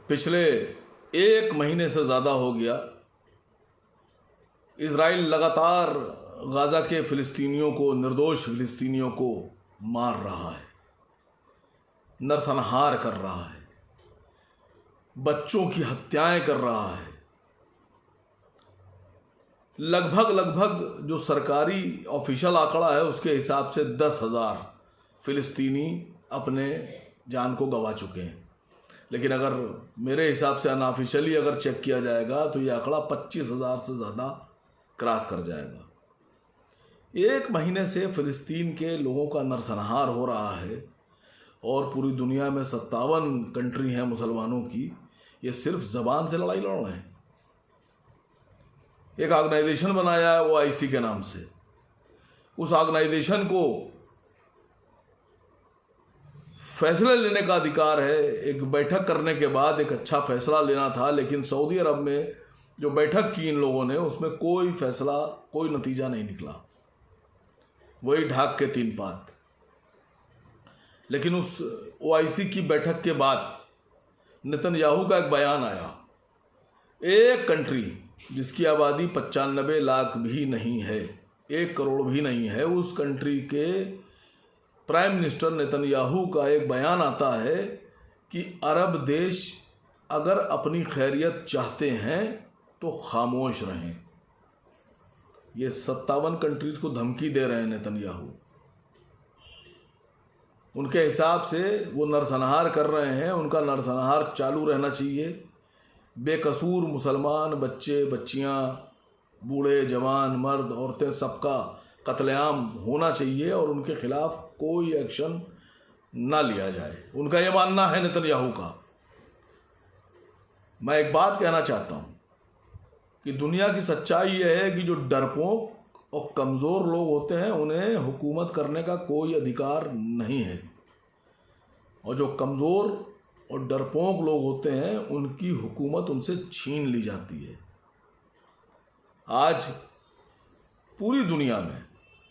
पिछले एक महीने से ज़्यादा हो गया इजराइल लगातार गाज़ा के फ़िलिस्तीनियों को, निर्दोष फ़िलिस्तीनियों को मार रहा है, नरसंहार कर रहा है, बच्चों की हत्याएं कर रहा है। लगभग जो सरकारी ऑफिशियल आंकड़ा है उसके हिसाब से 10,000 फ़िलिस्तीनी अपने जान को गंवा चुके हैं, लेकिन अगर मेरे हिसाब से अनऑफिशियली अगर चेक किया जाएगा तो ये आंकड़ा 25,000 से ज़्यादा क्रॉस कर जाएगा। एक महीने से फ़िलिस्तीन के लोगों का नरसंहार हो रहा है और पूरी दुनिया में 57 कंट्री हैं मुसलमानों की, ये सिर्फ ज़बान से लड़ाई लड़ रहे हैं। एक ऑर्गेनाइजेशन बनाया है OIC के नाम से, उस ऑर्गेनाइजेशन को फैसले लेने का अधिकार है। एक बैठक करने के बाद एक अच्छा फैसला लेना था, लेकिन सऊदी अरब में जो बैठक की इन लोगों ने उसमें कोई फैसला, कोई नतीजा नहीं निकला, वही ढाक के तीन पात। लेकिन उस OIC की बैठक के बाद नेतन्याहू का एक बयान आया, एक कंट्री जिसकी आबादी 95 लाख भी नहीं है, 1 करोड़ भी नहीं है, उस कंट्री के प्राइम मिनिस्टर नेतन्याहू का एक बयान आता है कि अरब देश अगर अपनी खैरियत चाहते हैं तो खामोश रहें। ये 57 कंट्रीज को धमकी दे रहे हैं नेतन्याहू। उनके हिसाब से वो नरसंहार कर रहे हैं, उनका नरसंहार चालू रहना चाहिए। बेकसूर मुसलमान बच्चे, बच्चियां, बूढ़े, जवान, मर्द, औरतें, सबका कत्लेआम होना चाहिए और उनके खिलाफ कोई एक्शन ना लिया जाए। उनका ये मानना है नेतन्याहू का। मैं एक बात कहना चाहता हूं कि दुनिया की सच्चाई यह है कि जो डरपोक और कमज़ोर लोग होते हैं उन्हें हुकूमत करने का कोई अधिकार नहीं है, और जो कमज़ोर और डरपोक लोग होते हैं उनकी हुकूमत उनसे छीन ली जाती है। आज पूरी दुनिया में,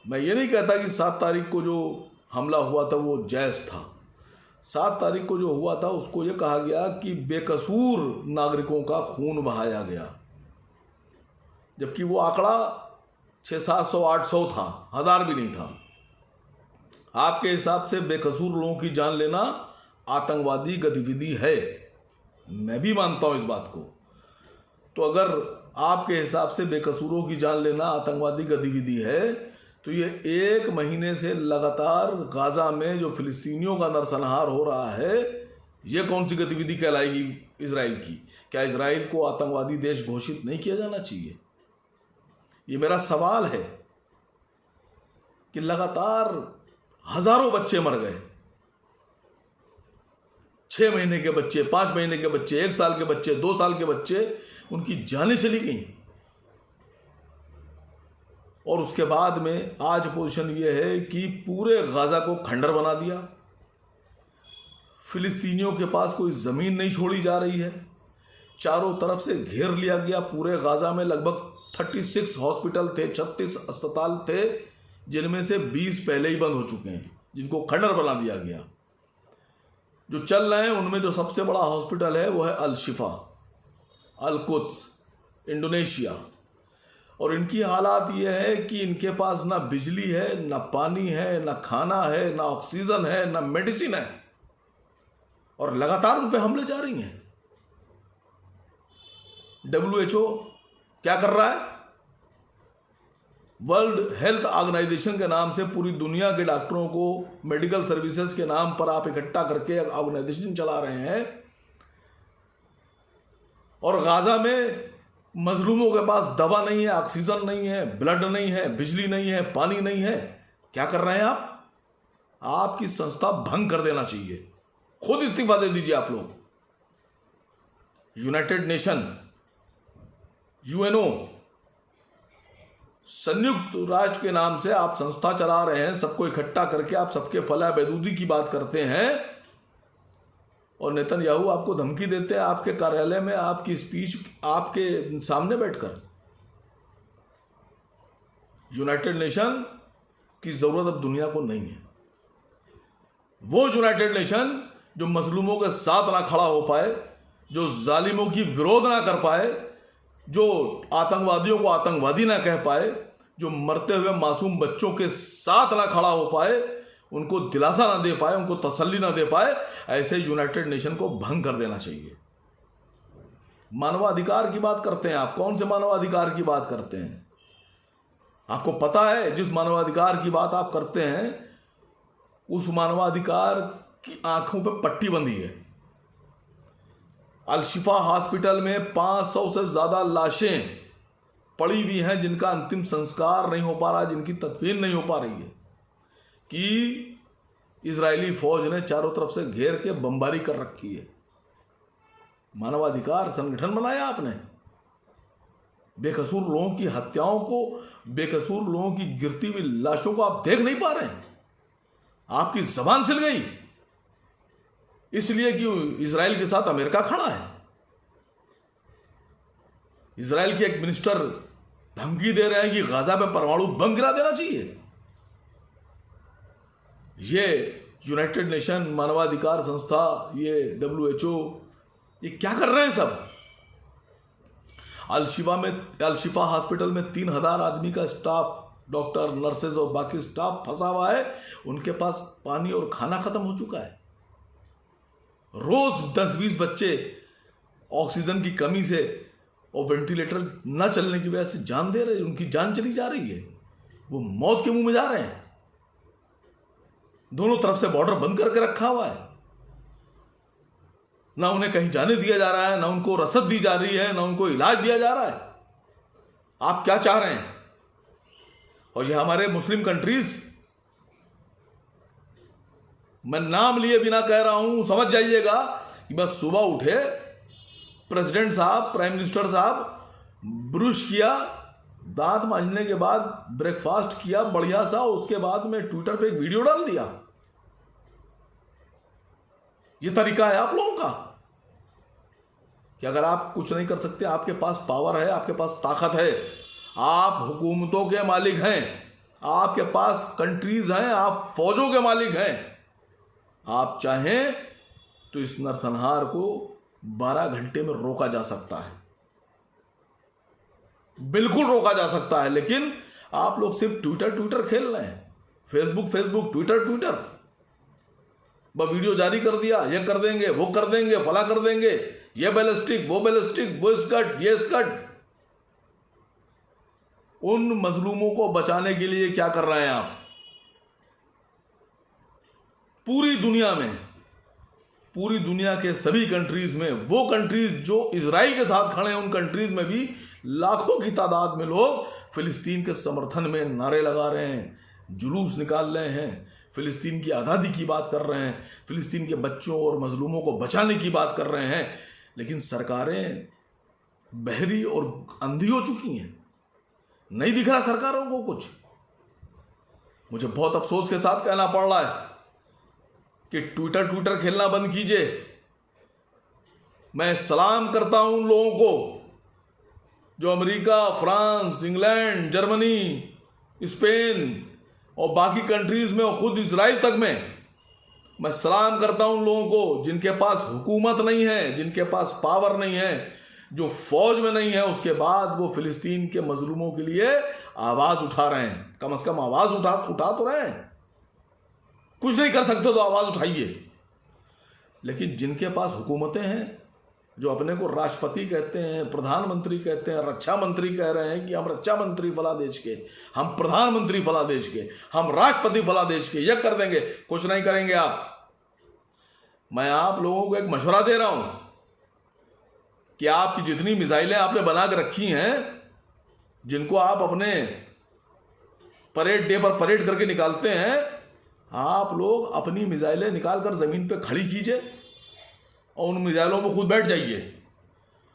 मैं ये नहीं कहता कि 7 तारीख को जो हमला हुआ था वो जायज़ था। 7 तारीख को जो हुआ था उसको ये कहा गया कि बेकसूर नागरिकों का खून बहाया गया, जबकि वो आंकड़ा 600-700-800 था, 1000 भी नहीं था। आपके हिसाब से बेकसूर लोगों की जान लेना आतंकवादी गतिविधि है, मैं भी मानता हूं इस बात को। तो अगर आपके हिसाब से बेकसूरों की जान लेना आतंकवादी गतिविधि है, तो ये एक महीने से लगातार गाज़ा में जो फिलिस्तीनियों का नरसंहार हो रहा है, ये कौन सी गतिविधि कहलाएगी इजराइल की? क्या इजराइल को आतंकवादी देश घोषित नहीं किया जाना चाहिए? ये मेरा सवाल है कि लगातार हजारों बच्चे मर गए, 6 महीने के बच्चे, 5 महीने के बच्चे, 1 साल के बच्चे, 2 साल के बच्चे, उनकी जानें चली गई। और उसके बाद में आज पोजीशन ये है कि पूरे गाज़ा को खंडर बना दिया। फिलिस्तीनियों के पास कोई ज़मीन नहीं छोड़ी जा रही है, चारों तरफ से घेर लिया गया। पूरे गाज़ा में लगभग 36 हॉस्पिटल थे, 36 अस्पताल थे, जिनमें से 20 पहले ही बंद हो चुके हैं, जिनको खंडर बना दिया गया। जो चल रहे हैं उनमें जो सबसे बड़ा हॉस्पिटल है वो है अल शिफा, अल कुद्स, इंडोनेशिया। और इनकी हालात ये है कि इनके पास ना बिजली है, ना पानी है, ना खाना है, ना ऑक्सीजन है, ना मेडिसिन है, और लगातार उन पे हमले जा रही हैं। WHO क्या कर रहा है? वर्ल्ड हेल्थ ऑर्गेनाइजेशन के नाम से पूरी दुनिया के डॉक्टरों को मेडिकल सर्विसेज के नाम पर आप इकट्ठा करके ऑर्गेनाइजेशन चला रहे हैं, और गाज़ा में मजलूमों के पास दवा नहीं है, ऑक्सीजन नहीं है, ब्लड नहीं है, बिजली नहीं है, पानी नहीं है। क्या कर रहे हैं आप? आपकी संस्था भंग कर देना चाहिए, खुद इस्तीफा दे दीजिए आप लोग। यूनाइटेड नेशन, UNO, संयुक्त राष्ट्र के नाम से आप संस्था चला रहे हैं, सबको इकट्ठा करके आप सबके फलाह बहबूदी की बात करते हैं, और नेतन्याहू आपको धमकी देते हैं आपके कार्यालय में, आपकी स्पीच आपके सामने बैठकर। यूनाइटेड नेशन की जरूरत अब दुनिया को नहीं है। वो यूनाइटेड नेशन जो मजलूमों के साथ ना खड़ा हो पाए, जो जालिमों की विरोध ना कर पाए, जो आतंकवादियों को आतंकवादी ना कह पाए, जो मरते हुए मासूम बच्चों के साथ ना खड़ा हो पाए, उनको दिलासा ना दे पाए, उनको तसल्ली ना दे पाए, ऐसे यूनाइटेड नेशन को भंग कर देना चाहिए। मानवाधिकार की बात करते हैं आप, कौन से मानवाधिकार की बात करते हैं? आपको पता है जिस मानवाधिकार की बात आप करते हैं उस मानवाधिकार की आंखों पे पट्टी बंधी है। अल-शिफा हॉस्पिटल में 500 से ज्यादा लाशें पड़ी हुई हैं जिनका अंतिम संस्कार नहीं हो पा रहा, जिनकी तदफीन नहीं हो पा रही है कि इजरायली फौज ने चारों तरफ से घेर के बमबारी कर रखी है। मानवाधिकार संगठन बनाया आपने? बेकसूर लोगों की हत्याओं को, बेकसूर लोगों की गिरती हुई लाशों को आप देख नहीं पा रहे हैं? आपकी जबान सिल गई इसलिए कि इजराइल के साथ अमेरिका खड़ा है। इजराइल के एक मिनिस्टर धमकी दे रहे हैं कि गाजा पे परमाणु बम गिरा देना चाहिए। ये यूनाइटेड नेशन, मानवाधिकार संस्था, ये WHO, ये क्या कर रहे हैं सब? अल-शिफा हॉस्पिटल में 3000 आदमी का स्टाफ, डॉक्टर, नर्सेज और बाकी स्टाफ फंसा हुआ है। उनके पास पानी और खाना खत्म हो चुका है। रोज 10-20 बच्चे ऑक्सीजन की कमी से और वेंटिलेटर न चलने की वजह से जान दे रहे, उनकी जान चली जा रही है, वो मौत के मुंह में जा रहे हैं। दोनों तरफ से बॉर्डर बंद करके रखा हुआ है, ना उन्हें कहीं जाने दिया जा रहा है, ना उनको रसद दी जा रही है, ना उनको इलाज दिया जा रहा है। आप क्या चाह रहे हैं? और ये हमारे मुस्लिम कंट्रीज, मैं नाम लिए बिना कह रहा हूं, समझ जाइएगा कि बस सुबह उठे प्रेसिडेंट साहब, प्राइम मिनिस्टर साहब, ब्रश किया, दांत मांजने के बाद ब्रेकफास्ट किया बढ़िया सा, उसके बाद में ट्विटर पे एक वीडियो डाल दिया। ये तरीका है आप लोगों का कि अगर आप कुछ नहीं कर सकते, आपके पास पावर है, आपके पास ताकत है, आप हुकूमतों के मालिक हैं, आपके पास कंट्रीज हैं, आप फौजों के मालिक हैं, आप चाहें तो इस नरसंहार को 12 घंटे में रोका जा सकता है, बिल्कुल रोका जा सकता है। लेकिन आप लोग सिर्फ ट्विटर खेल रहे हैं, फेसबुक, ट्विटर, बस वीडियो जारी कर दिया, ये कर देंगे, वो कर देंगे, फला कर देंगे, ये बैलिस्टिक, वो स्कट, ये स्कट। उन मजलूमों को बचाने के लिए क्या कर रहे हैं आप? पूरी दुनिया के सभी कंट्रीज में, वो कंट्रीज जो इजराइल के साथ खड़े हैं, उन कंट्रीज में भी लाखों की तादाद में लोग फिलिस्तीन के समर्थन में नारे लगा रहे हैं, जुलूस निकाल रहे हैं, फिलिस्तीन की आज़ादी की बात कर रहे हैं, फिलिस्तीन के बच्चों और मजलूमों को बचाने की बात कर रहे हैं। लेकिन सरकारें बहरी और अंधी हो चुकी हैं, नहीं दिख रहा सरकारों को कुछ। मुझे बहुत अफसोस के साथ कहना पड़ रहा है कि ट्विटर खेलना बंद कीजिए। मैं सलाम करता हूं उन लोगों को जो America, France, England, Germany, Spain और बाकी कंट्रीज में और खुद इजराइल तक में, मैं सलाम करता हूं उन लोगों को जिनके पास हुकूमत नहीं है, जिनके पास पावर नहीं है, जो फौज में नहीं है, उसके बाद वो फिलिस्तीन के मजलूमों के लिए आवाज उठा रहे हैं। कम से कम आवाज उठा तो रहे हैं। कुछ नहीं कर सकते तो आवाज उठाइए। लेकिन जिनके पास हुकूमतें हैं, जो अपने को राष्ट्रपति कहते हैं, प्रधानमंत्री कहते हैं, रक्षा मंत्री कह रहे हैं कि हम रक्षा मंत्री फला देश के, हम प्रधानमंत्री फला देश के, हम राष्ट्रपति फला देश के, यह कर देंगे, कुछ नहीं करेंगे आप। मैं आप लोगों को एक मशवरा दे रहा हूं कि आपकी जितनी मिसाइलें आपने बना के रखी हैं, जिनको आप अपने परेड डे पर परेड करके निकालते हैं, आप लोग अपनी मिसाइलें निकालकर जमीन पे खड़ी कीजिए और उन मिसाइलों में खुद बैठ जाइए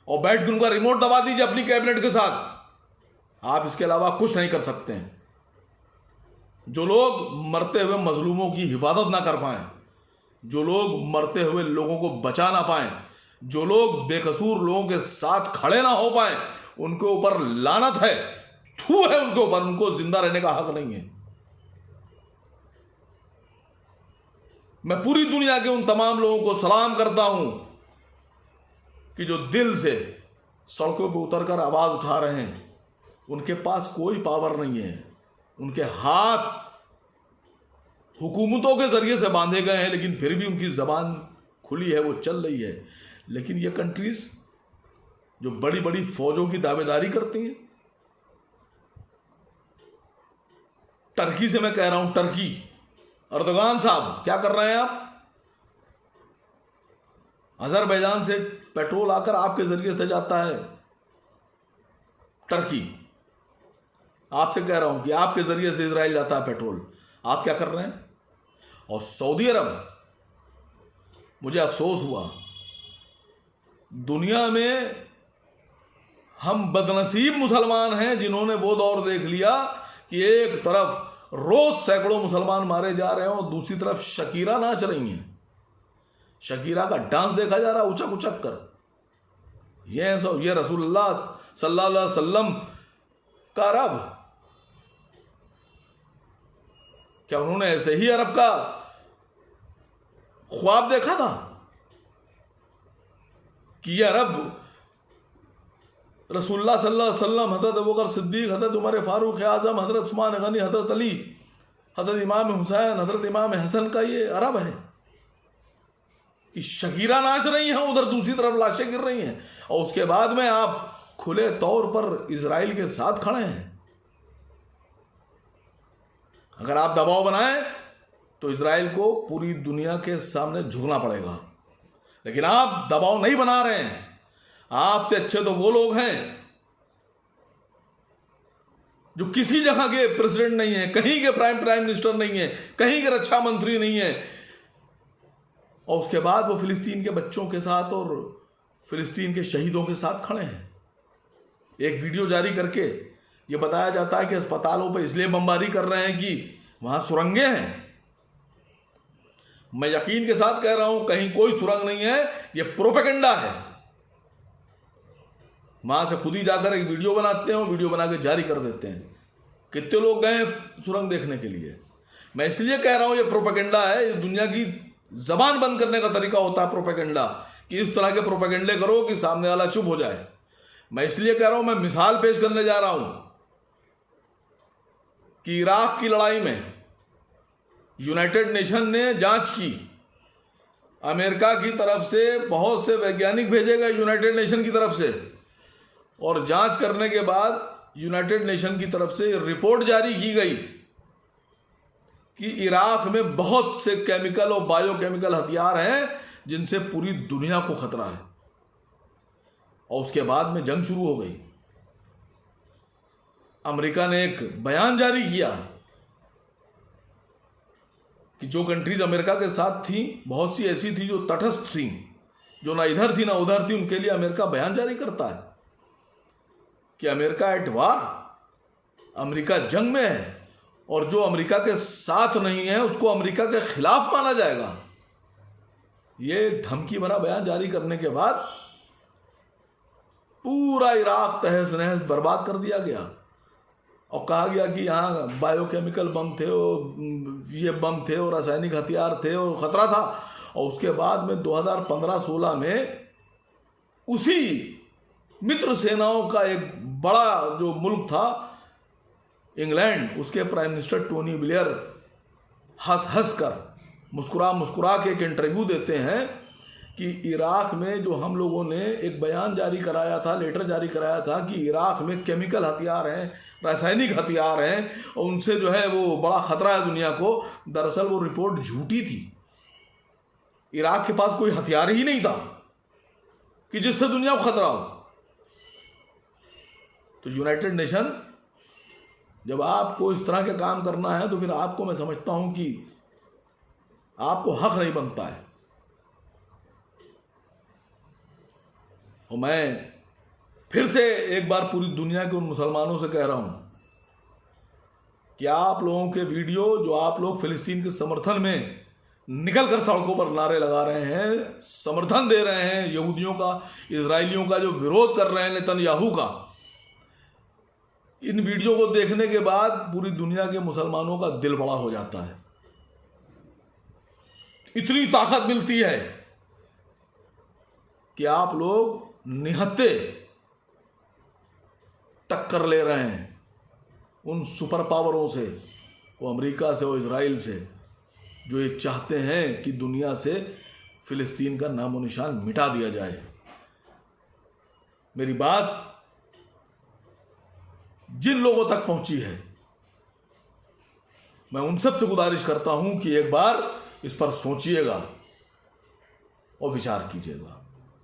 और बैठ कर उनका रिमोट दबा दीजिए अपनी कैबिनेट के साथ। आप इसके अलावा कुछ नहीं कर सकते हैं। जो लोग मरते हुए मजलूमों की हिफाजत ना कर पाएं, जो लोग मरते हुए लोगों को बचा ना पाएं, जो लोग बेकसूर लोगों के साथ खड़े ना हो पाएं, उनके ऊपर लानत है, थू है उनके ऊपर। उनको जिंदा रहने का हक नहीं है। मैं पूरी दुनिया के उन तमाम लोगों को सलाम करता हूं कि जो दिल से सड़कों पर उतरकर आवाज उठा रहे हैं, उनके पास कोई पावर नहीं है, उनके हाथ हुकूमतों के जरिए से बांधे गए हैं, लेकिन फिर भी उनकी जबान खुली है, वो चल रही है। लेकिन ये कंट्रीज जो बड़ी बड़ी फौजों की दावेदारी करती हैं, टर्की से मैं कह रहा हूं, टर्की, अर्दोगान साहब क्या कर रहे हैं आप? अजरबैजान से पेट्रोल आकर आपके जरिए से जाता है टर्की। आपसे कह रहा हूं कि आपके जरिए से इजराइल जाता है पेट्रोल। आप क्या कर रहे हैं? और सऊदी अरब, मुझे अफसोस हुआ, दुनिया में हम बदनसीब मुसलमान हैं जिन्होंने वो दौर देख लिया कि एक तरफ रोज सैकड़ों मुसलमान मारे जा रहे हैं और दूसरी तरफ शकीरा नाच रही हैं। शकीरा का डांस देखा जा रहा है उचक उचक कर। ये रसूलुल्लाह सल्लल्लाहु अलैहि वसल्लम का अरब, क्या उन्होंने ऐसे ही अरब का ख्वाब देखा था कि ये अरब रसूलुल्लाह सल्लल्लाहु अलैहि वसल्लम, हजरत अबू बकर सिद्दीक, हजरत उमर फारूक आजम, हजरत उस्मान गनी, हजरत अली, हजरत इमाम हुसैन, हजरत इमाम हसन का ये अरब है कि शकीरा नाच रही हैं, उधर दूसरी तरफ लाशें गिर रही हैं, और उसके बाद में आप खुले तौर पर इजराइल के साथ खड़े हैं। अगर आप दबाव बनाएं तो इजराइल को पूरी दुनिया के सामने झुकना पड़ेगा, लेकिन आप दबाव नहीं बना रहे हैं। आपसे अच्छे तो वो लोग हैं जो किसी जगह के प्रेसिडेंट नहीं है, कहीं के प्राइम मिनिस्टर नहीं है, कहीं के रक्षा मंत्री नहीं है, और उसके बाद वो फिलिस्तीन के बच्चों के साथ और फिलिस्तीन के शहीदों के साथ खड़े हैं। एक वीडियो जारी करके ये बताया जाता है कि अस्पतालों पर इसलिए बमबारी कर रहे हैं कि वहां सुरंगें हैं। मैं यकीन के साथ कह रहा हूं, कहीं कोई सुरंग नहीं है, ये प्रोपेगेंडा है। वहां से खुद ही जाकर एक वीडियो बनाते हैं, वीडियो बना के जारी कर देते हैं। कितने लोग गए हैं सुरंग देखने के लिए? मैं इसलिए कह रहा हूं ये प्रोपेगेंडा है। ये दुनिया की जबान बंद करने का तरीका होता है प्रोपेगेंडा, कि इस तरह के प्रोपेगेंडे करो कि सामने वाला चुप हो जाए। मैं इसलिए कह रहा हूं, मैं मिसाल पेश करने जा रहा हूं कि इराक की लड़ाई में यूनाइटेड नेशन ने जांच की, अमेरिका की तरफ से बहुत से वैज्ञानिक भेजे गए यूनाइटेड नेशन की तरफ से, और जांच करने के बाद यूनाइटेड नेशन की तरफ से रिपोर्ट जारी की गई कि इराक में बहुत से केमिकल और बायोकेमिकल हथियार हैं जिनसे पूरी दुनिया को खतरा है। और उसके बाद में जंग शुरू हो गई। अमेरिका ने एक बयान जारी किया कि जो कंट्रीज अमेरिका के साथ थी, बहुत सी ऐसी थी जो तटस्थ थी, जो ना इधर थी ना उधर थी, उनके लिए अमेरिका बयान जारी करता है कि अमेरिका एट वार, अमेरिका जंग में है, और जो अमेरिका के साथ नहीं है उसको अमेरिका के खिलाफ माना जाएगा। ये धमकी भरा बयान जारी करने के बाद पूरा इराक तहस नहस बर्बाद कर दिया गया, और कहा गया कि यहाँ बायोकेमिकल बम थे, और ये बम थे, और रासायनिक हथियार थे, और खतरा था। और उसके बाद में 2015-16 में उसी मित्र सेनाओं का एक बड़ा जो मुल्क था इंग्लैंड, उसके प्राइम मिनिस्टर टोनी ब्लेयर हंस हंस कर, मुस्कुरा के एक इंटरव्यू देते हैं कि इराक में जो हम लोगों ने एक बयान जारी कराया था, लेटर जारी कराया था कि इराक में केमिकल हथियार हैं, रासायनिक हथियार हैं, और उनसे जो है वो बड़ा खतरा है दुनिया को, दरअसल वो रिपोर्ट झूठी थी। इराक के पास कोई हथियार ही नहीं था कि जिससे दुनिया को खतरा हो। तो यूनाइटेड नेशन, जब आपको इस तरह के काम करना है तो फिर आपको, मैं समझता हूं कि आपको हक नहीं बनता है। और मैं फिर से एक बार पूरी दुनिया के उन मुसलमानों से कह रहा हूं कि आप लोगों के वीडियो, जो आप लोग फिलिस्तीन के समर्थन में निकल कर सड़कों पर नारे लगा रहे हैं, समर्थन दे रहे हैं यहूदियों का, इजरायलियों का, जो विरोध कर रहे हैं नेतन्याहू का, इन वीडियो को देखने के बाद पूरी दुनिया के मुसलमानों का दिल बड़ा हो जाता है। इतनी ताकत मिलती है कि आप लोग निहत्थे टक्कर ले रहे हैं उन सुपर पावरों से, वो अमेरिका से, वो इजराइल से, जो ये चाहते हैं कि दुनिया से फिलिस्तीन का नामो निशान मिटा दिया जाए। मेरी बात जिन लोगों तक पहुंची है, मैं उन सब से गुजारिश करता हूं कि एक बार इस पर सोचिएगा और विचार कीजिएगा।